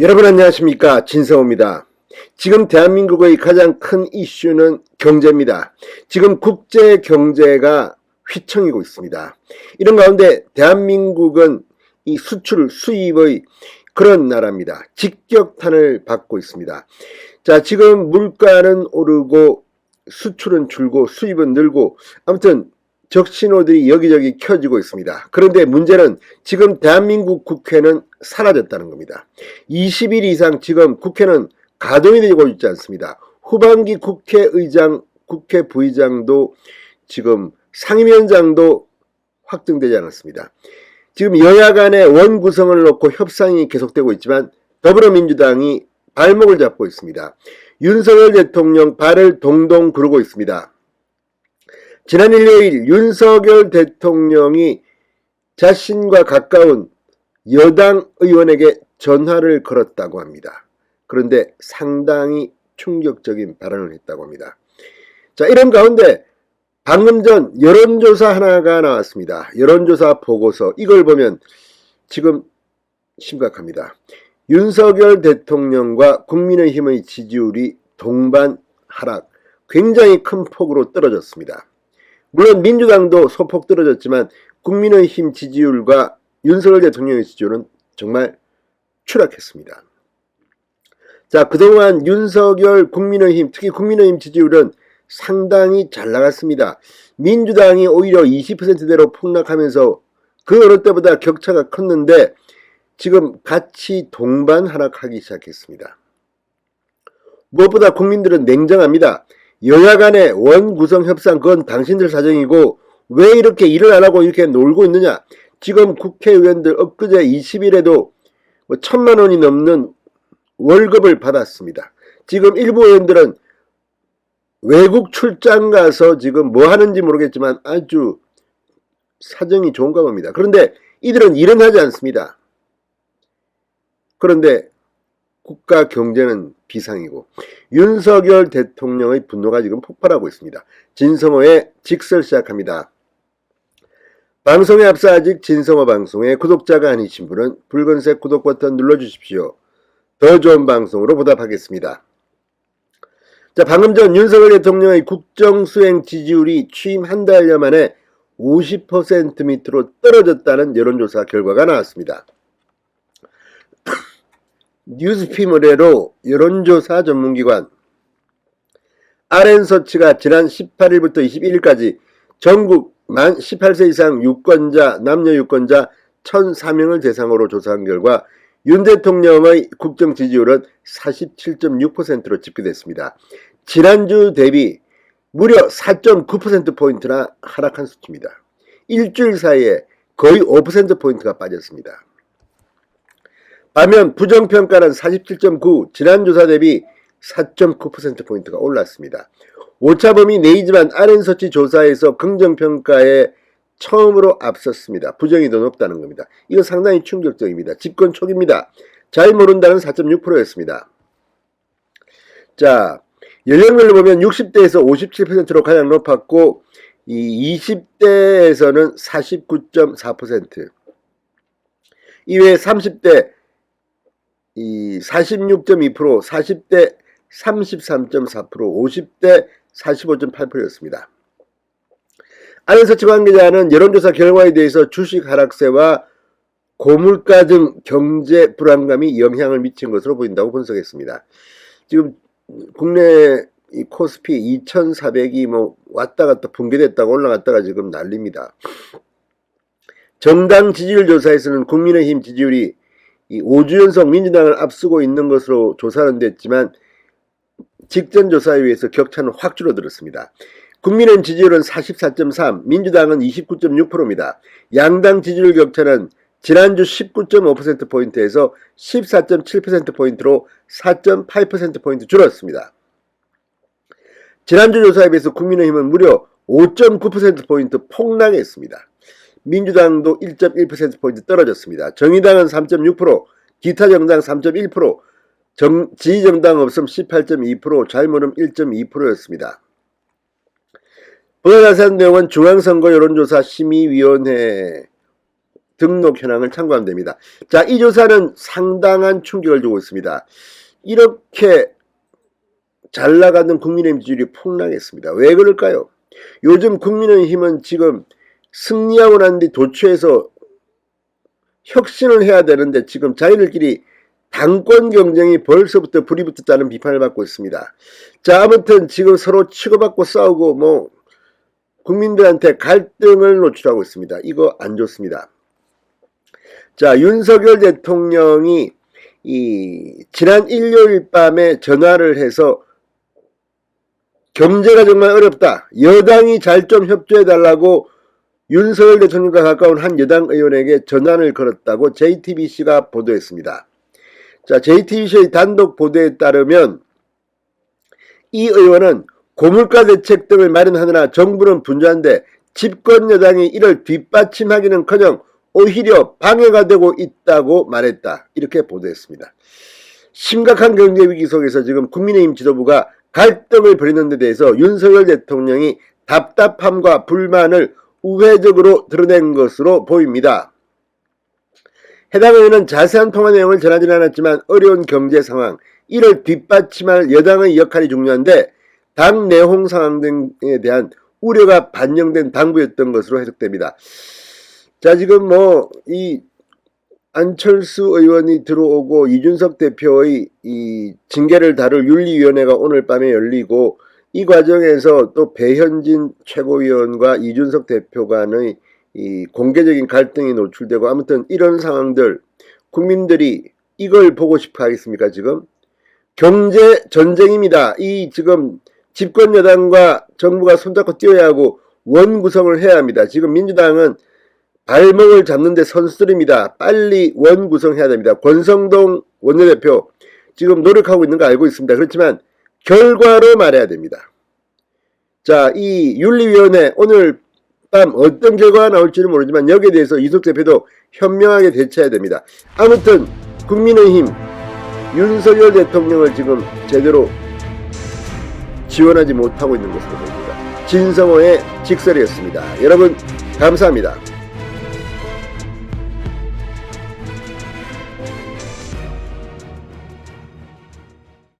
여러분 안녕하십니까, 진성호입니다. 지금 대한민국의 가장 큰 이슈는 경제입니다. 지금 국제 경제가 휘청이고 있습니다. 이런 가운데 대한민국은 이 수출 수입의 그런 나라입니다. 직격탄을 받고 있습니다. 자, 지금 물가는 오르고 수출은 줄고 수입은 늘고 아무튼 적신호들이 여기저기 켜지고 있습니다. 그런데 문제는 지금 대한민국 국회는 사라졌다는 겁니다. 20일 이상 지금 국회는 가동이 되고 있지 않습니다. 후반기 국회의장, 국회 부의장도 지금 상임위원장도 확정되지 않았습니다. 지금 여야 간의 원구성을 놓고 협상이 계속되고 있지만 더불어민주당이 발목을 잡고 있습니다. 윤석열 대통령 발을 동동 구르고 있습니다. 지난 일요일 윤석열 대통령이 자신과 가까운 여당 의원에게 전화를 걸었다고 합니다. 그런데 상당히 충격적인 발언을 했다고 합니다. 자, 이런 가운데 방금 전 여론조사 하나가 나왔습니다. 여론조사 보고서, 이걸 보면 지금 심각합니다. 윤석열 대통령과 국민의힘의 지지율이 동반 하락, 굉장히 큰 폭으로 떨어졌습니다. 물론 민주당도 소폭 떨어졌지만 국민의힘 지지율과 윤석열 대통령의 지지율은 정말 추락했습니다. 자, 그동안 윤석열 국민의힘, 특히 국민의힘 지지율은 상당히 잘 나갔습니다. 민주당이 오히려 20%대로 폭락하면서 그 어느 때보다 격차가 컸는데 지금 같이 동반 하락하기 시작했습니다. 무엇보다 국민들은 냉정합니다. 여야 간의 원구성 협상, 그건 당신들 사정이고 왜 이렇게 일을 안 하고 이렇게 놀고 있느냐. 지금 국회의원들 엊그제 20일에도 1,000만 원이 넘는 월급을 받았습니다. 지금 일부 의원들은 외국 출장 가서 지금 뭐 하는지 모르겠지만 아주 사정이 좋은가 봅니다. 그런데 이들은 일은 하지 않습니다. 그런데 국가 경제는 비상이고 윤석열 대통령의 분노가 지금 폭발하고 있습니다. 진성호의 직설 시작합니다. 방송에 앞서 아직 진성호 방송의 구독자가 아니신 분은 붉은색 구독 버튼 눌러주십시오. 더 좋은 방송으로 보답하겠습니다. 자, 방금 전 윤석열 대통령의 국정수행 지지율이 취임 한 달여 만에 50% 밑으로 떨어졌다는 여론조사 결과가 나왔습니다. 뉴스핌 의뢰로 여론조사 전문기관 RN서치가 지난 18일부터 21일까지 전국 만 18세 이상 유권자, 남녀 유권자 1,004명을 대상으로 조사한 결과 윤 대통령의 국정 지지율은 47.6%로 집계됐습니다. 지난주 대비 무려 4.9%포인트나 하락한 수치입니다. 일주일 사이에 거의 5%포인트가 빠졌습니다. 반면 부정평가는 47.9, 지난 조사 대비 4.9%포인트가 올랐습니다. 오차범위 내이지만 RN서치 조사에서 긍정평가에 처음으로 앞섰습니다. 부정이 더 높다는 겁니다. 이거 상당히 충격적입니다. 집권 초기입니다. 잘 모른다는 4.6%였습니다. 자, 연령별로 보면 60대에서 57%로 가장 높았고 이 20대에서는 49.4%, 이외에 30대 46.2%, 40대 33.4%, 50대 45.8%였습니다. RN서치 관계자는 여론조사 결과에 대해서 주식 하락세와 고물가 등 경제 불안감이 영향을 미친 것으로 보인다고 분석했습니다. 지금 국내 이 코스피 2,400이 뭐 왔다 갔다 붕괴됐다가 올라갔다가 지금 난립니다. 정당 지지율 조사에서는 국민의힘 지지율이 이 5주 연속 민주당을 앞서고 있는 것으로 조사는 됐지만 직전 조사에 의해서 격차는 확 줄어들었습니다. 국민의힘 지지율은 44.3, 민주당은 29.6%입니다. 양당 지지율 격차는 지난주 19.5%포인트에서 14.7%포인트로 4.8%포인트 줄었습니다. 지난주 조사에 비해서 국민의힘은 무려 5.9%포인트 폭락했습니다. 민주당도 1.1%포인트 떨어졌습니다. 정의당은 3.6%, 기타 정당 3.1%, 지지정당 없음 18.2%, 잘모름 1.2%였습니다. 보다 자세한 내용은 중앙선거 여론조사 심의위원회 등록 현황을 참고하면 됩니다. 자, 이 조사는 상당한 충격을 주고 있습니다. 이렇게 잘 나가는 국민의힘 지지율이 폭락했습니다. 왜 그럴까요? 요즘 국민의힘은 지금 승리하고 난 뒤 도처에서 혁신을 해야 되는데 지금 자기들끼리 당권 경쟁이 벌써부터 불이 붙었다는 비판을 받고 있습니다. 자, 아무튼 지금 서로 치고받고 싸우고 국민들한테 갈등을 노출하고 있습니다. 이거 안 좋습니다. 자, 윤석열 대통령이 지난 일요일 밤에 전화를 해서 경제가 정말 어렵다. 여당이 잘 좀 협조해달라고 윤석열 대통령과 가까운 한 여당 의원에게 전화를 걸었다고 JTBC가 보도했습니다. 자, JTBC의 단독 보도에 따르면 이 의원은 고물가 대책 등을 마련하느라 정부는 분주한데 집권 여당이 이를 뒷받침하기는커녕 오히려 방해가 되고 있다고 말했다. 이렇게 보도했습니다. 심각한 경제 위기 속에서 지금 국민의힘 지도부가 갈등을 벌이는 데 대해서 윤석열 대통령이 답답함과 불만을 우회적으로 드러낸 것으로 보입니다. 해당 의원은 자세한 통화 내용을 전하지는 않았지만 어려운 경제 상황, 이를 뒷받침할 여당의 역할이 중요한데 당 내홍 상황 등에 대한 우려가 반영된 당부였던 것으로 해석됩니다. 자, 지금 이 안철수 의원이 들어오고 이준석 대표의 이 징계를 다룰 윤리위원회가 오늘 밤에 열리고 이 과정에서 또 배현진 최고위원과 이준석 대표 간의 이 공개적인 갈등이 노출되고 아무튼 이런 상황들 국민들이 이걸 보고 싶어 하겠습니까? 지금 경제 전쟁입니다. 이 지금 집권 여당과 정부가 손잡고 뛰어야 하고 원 구성을 해야 합니다. 지금 민주당은 발목을 잡는 데 선수들입니다. 빨리 원 구성해야 됩니다. 권성동 원내대표 지금 노력하고 있는 거 알고 있습니다. 그렇지만 결과로 말해야 됩니다. 자, 이 윤리위원회 오늘 밤 어떤 결과가 나올지는 모르지만 여기에 대해서 이준석 대표도 현명하게 대처해야 됩니다. 아무튼 국민의힘 윤석열 대통령을 지금 제대로 지원하지 못하고 있는 것으로 보입니다. 진성호의 직설이었습니다. 여러분 감사합니다.